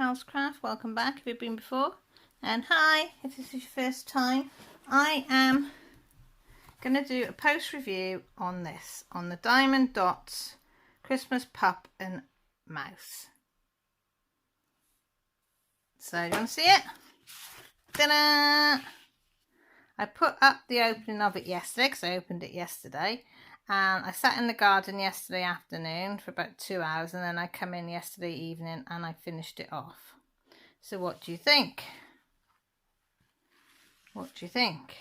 Charles Craft. Welcome back if you've been before, and hi if this is your first time. I am going to do a post review on this, on the Diamond Dotz Christmas Pup and Mouse. So you want to see it? Ta-da! I put up the opening of it yesterday because I opened it yesterday, and I sat in the garden yesterday afternoon for about 2 hours, and then I come in yesterday evening and I finished it off. So what do you think? What do you think?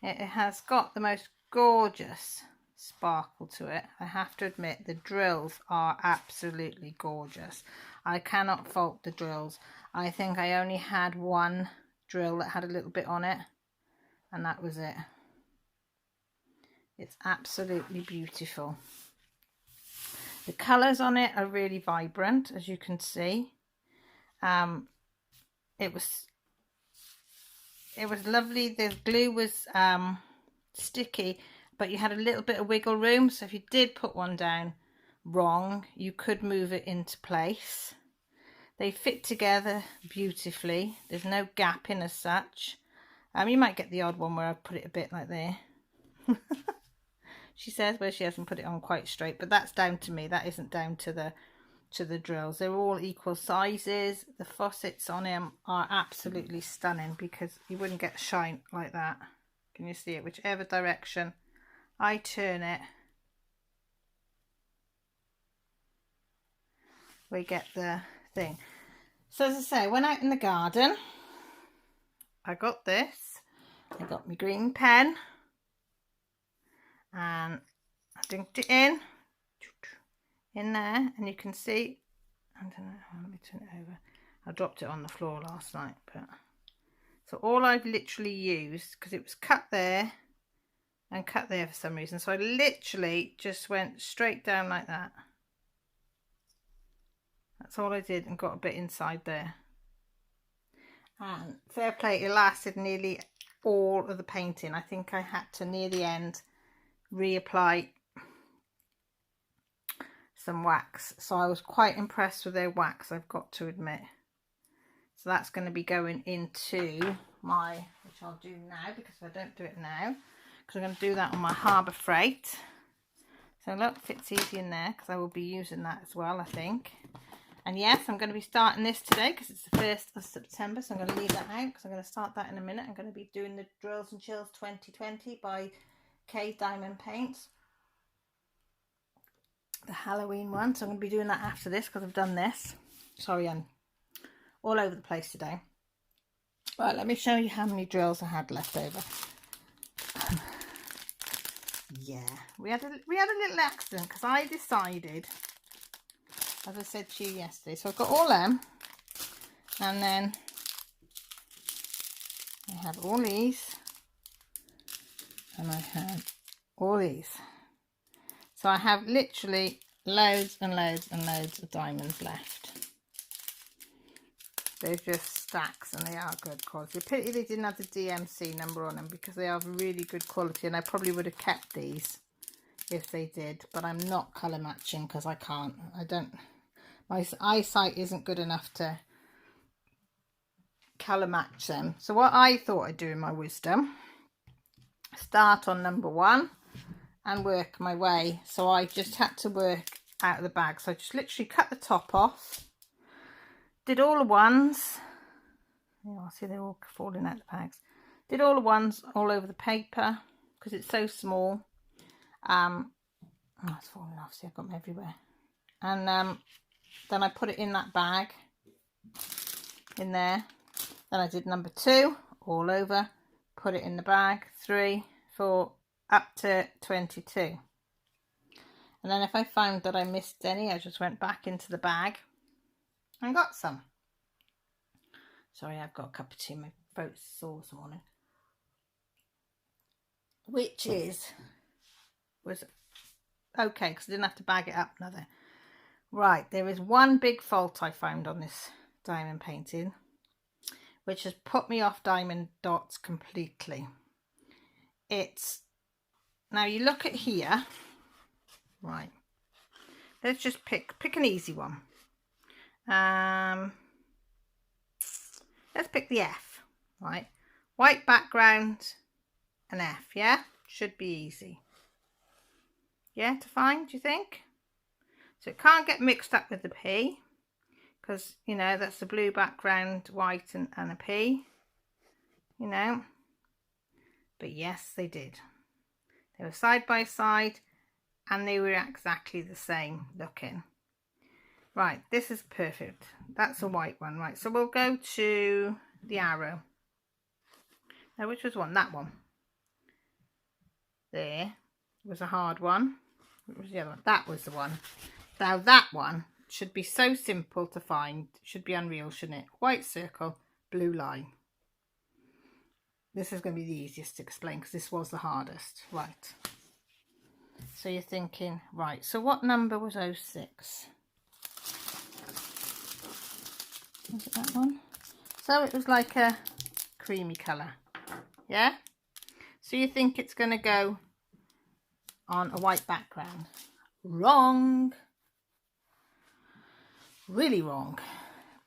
It has got the most gorgeous sparkle to it. I have to admit, the drills are absolutely gorgeous. I cannot fault the drills. I think I only had one drill that had a little bit on it, and that was it. It's absolutely beautiful. The colours on it are really vibrant, as you can see. It was lovely. The glue was sticky, but you had a little bit of wiggle room, so if you did put one down wrong, you could move it into place. They fit together beautifully. There's no gapping as such. You might get the odd one where I've put it a bit like there. She says, where she hasn't put it on quite straight, but that's down to me. That isn't down to the drills. They're all equal sizes. The faucets on them are absolutely stunning because you wouldn't get shine like that. Can you see it? Whichever direction I turn it, we get the thing. So as I say, I went out in the garden. I got this. I got my green pen, and I dinked it in there, and you can see, I don't know, let me turn it over. I dropped it on the floor last night, but so all I've literally used, because it was cut there and cut there for some reason, so I literally just went straight down like that. That's all I did, and got a bit inside there. And fair play, it lasted nearly all of the painting. I think I had to, near the end, reapply some wax. So I was quite impressed with their wax, I've got to admit. So that's going to be going into my, which I'll do now, because if I don't do it now, because I'm going to do that on my Harbour Freight. So look, fits easy in there, because I will be using that as well, I think. And yes, I'm going to be starting this today because it's the 1st of September, so I'm going to leave that out because I'm going to start that in a minute. I'm going to be doing the Drills and Chills 2020 by K Diamond Paints, the Halloween one. So I'm going to be doing that after this because I've done this. Sorry, I'm all over the place today. Right, let me show you how many drills I had left over. Yeah, we had a little accident because I decided, as I said to you yesterday, so I've got all them, and then I have all these, and I have all these. So I have literally loads and loads and loads of diamonds left. They're just stacks, and they are good quality. Pity they didn't have the DMC number on them, because they are really good quality, and I probably would have kept these if they did, but I'm not colour matching because I can't. My eyesight isn't good enough to colour match them. So what I thought I'd do in my wisdom, start on number 1 and work my way. So I just had to work out of the bag. So I just literally cut the top off, did all the ones. I see they're all falling out of the bags. Did all the ones all over the paper because it's so small. Oh, it's falling off. See, I've got them everywhere. And then I put it in that bag, in there. Then I did number 2, all over, put it in the bag, 3, 4, up to 22. And then if I found that I missed any, I just went back into the bag and got some. Sorry, I've got a cup of tea, my throat's sore this morning. Which was okay, because I didn't have to bag it up another. Right, there is one big fault I found on this diamond painting, which has put me off Diamond Dotz completely. It's, now you look at here, right, let's just pick an easy one. Let's pick the F, right? White background, an F, yeah? Should be easy. Yeah, to find, do you think? So it can't get mixed up with the P, because, you know, that's the blue background, white and a P, you know. But yes, they did. They were side by side and they were exactly the same looking. Right, this is perfect. That's a white one, right? So we'll go to the arrow. Now, which was one? That one. There was a hard one. What was the other one? That was the one. Now that one should be so simple to find. It should be unreal, shouldn't it? White circle, blue line. This is going to be the easiest to explain because this was the hardest. Right. So you're thinking, right, so what number was 06? Was it that one? So it was like a creamy colour. Yeah? So you think it's going to go on a white background. Wrong. Really wrong.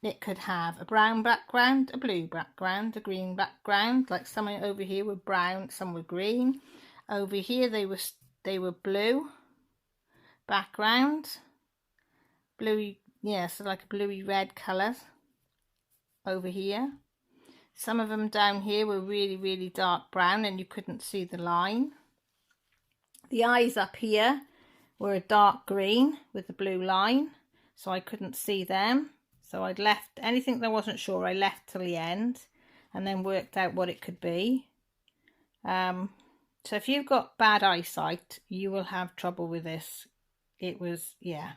It could have a brown background, a blue background, a green background. Like some over here were brown, some were green. Over here they were blue background. Bluey, yeah, so like a bluey red colour over here. Some of them down here were really, really dark brown and you couldn't see the line. The eyes up here were a dark green with the blue line, so I couldn't see them. So I'd left anything that I wasn't sure, I left till the end and then worked out what it could be. So if you've got bad eyesight, you will have trouble with this. It was, yeah.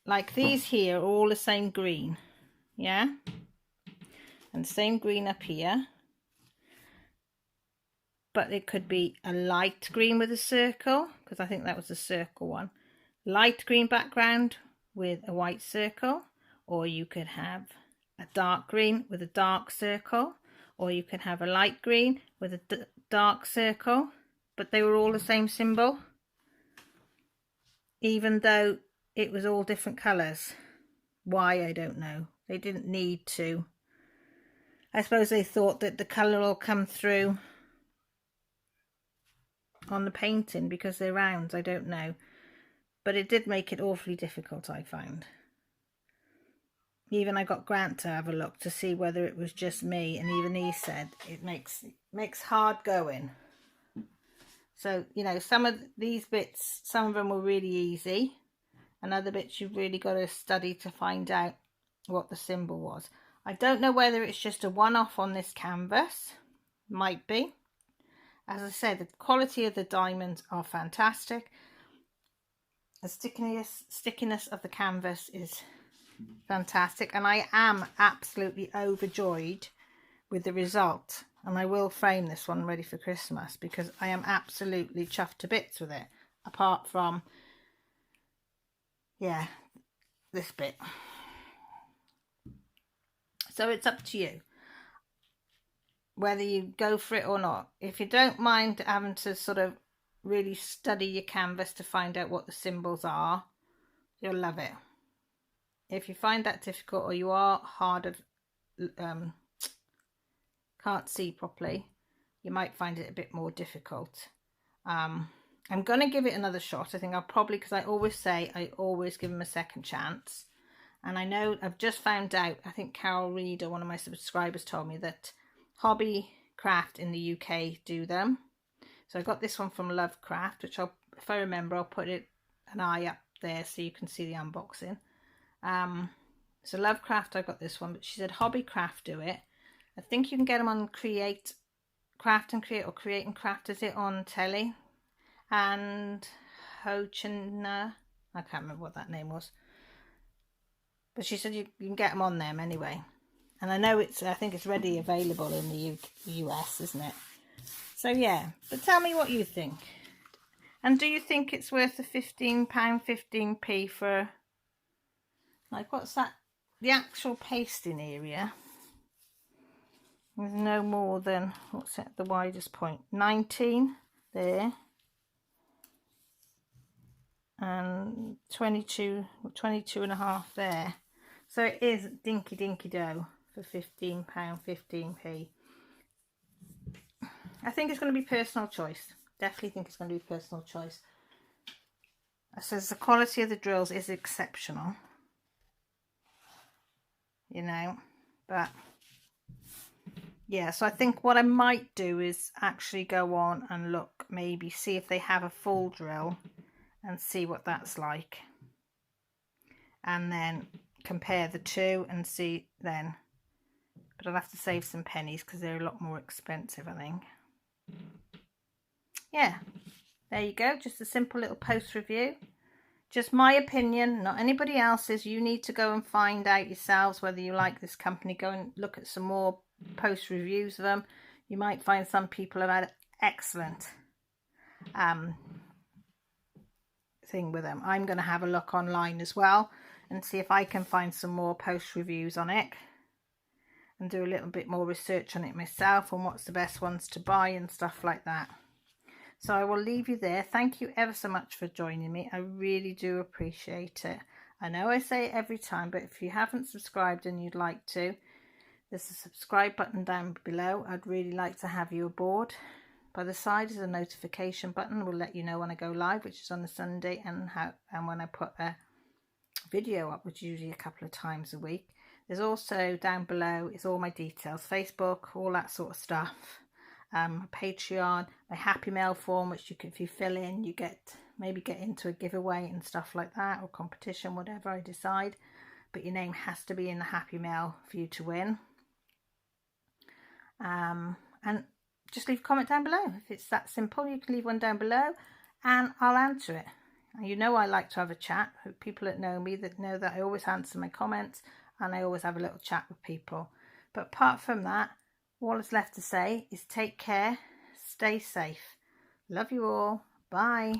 Like these here are all the same green, yeah? And same green up here. But it could be a light green with a circle, because I think that was the circle one. Light green background with a white circle. Or you could have a dark green with a dark circle. Or you could have a light green with a dark circle. But they were all the same symbol. Even though it was all different colours. Why, I don't know. They didn't need to. I suppose they thought that the colour will come through on the painting because they're rounds. I don't know. But it did make it awfully difficult, I found. Even I got Grant to have a look to see whether it was just me, and even he said it makes hard going. So, you know, some of these bits, some of them were really easy, and other bits you've really got to study to find out what the symbol was. I don't know whether it's just a one-off on this canvas. Might be. As I said, the quality of the diamonds are fantastic. The stickiness of the canvas is fantastic, and I am absolutely overjoyed with the result. And I will frame this one ready for Christmas because I am absolutely chuffed to bits with it. Apart from, yeah, this bit. So it's up to you whether you go for it or not. If you don't mind having to sort of really study your canvas to find out what the symbols are, you'll love it. If you find that difficult or you are hard of can't see properly, you might find it a bit more difficult. I'm going to give it another shot. I think I'll probably, because I always say I always give them a second chance. And I know I've just found out, I think Carol Reed or one of my subscribers told me that Hobby Craft in the UK do them. So I got this one from Lovecraft, which I'll, if I remember, I'll put it an eye up there so you can see the unboxing. So Lovecraft, I got this one, but she said Hobby Craft do it. I think you can get them on Craft and Create, or Create and Craft, is it on telly? And Hochina, I can't remember what that name was. But she said you can get them on them anyway. And I know I think it's ready available in the US, isn't it? So yeah, but tell me what you think. And do you think it's worth the £15, 15p for, like, what's that? The actual pasting area is no more than, what's at the widest point? 19 there. And 22 and a half there. So it is Dinky Dinky Dough for £15, 15p. I think it's going to be personal choice. Definitely think it's going to be personal choice. It says the quality of the drills is exceptional, you know, but yeah, so I think what I might do is actually go on and look, maybe see if they have a full drill and see what that's like, and then compare the two and see then. But I'll have to save some pennies because they're a lot more expensive, I think. Yeah, there you go, just a simple little post review. Just my opinion, not anybody else's. You need to go and find out yourselves whether you like this company. Go and look at some more post reviews of them. You might find some people have had excellent thing with them. I'm going to have a look online as well and see if I can find some more post reviews on it and do a little bit more research on it myself on what's the best ones to buy and stuff like that. So I will leave you there. Thank you ever so much for joining me. I really do appreciate it. I know I say it every time, but if you haven't subscribed and you'd like to, there's a subscribe button down below. I'd really like to have you aboard. By the side is a notification button. Will let you know when I go live, which is on a Sunday, and when I put a video up, which is usually a couple of times a week. There's also down below is all my details, Facebook, all that sort of stuff. Patreon, my Happy Mail form, which you can, if you fill in, you maybe get into a giveaway and stuff like that, or competition, whatever I decide. But your name has to be in the Happy Mail for you to win. And just leave a comment down below. If it's that simple, you can leave one down below and I'll answer it. And you know I like to have a chat. People that know me that know that I always answer my comments and I always have a little chat with people. But apart from that, all that's left to say is take care, stay safe. Love you all. Bye.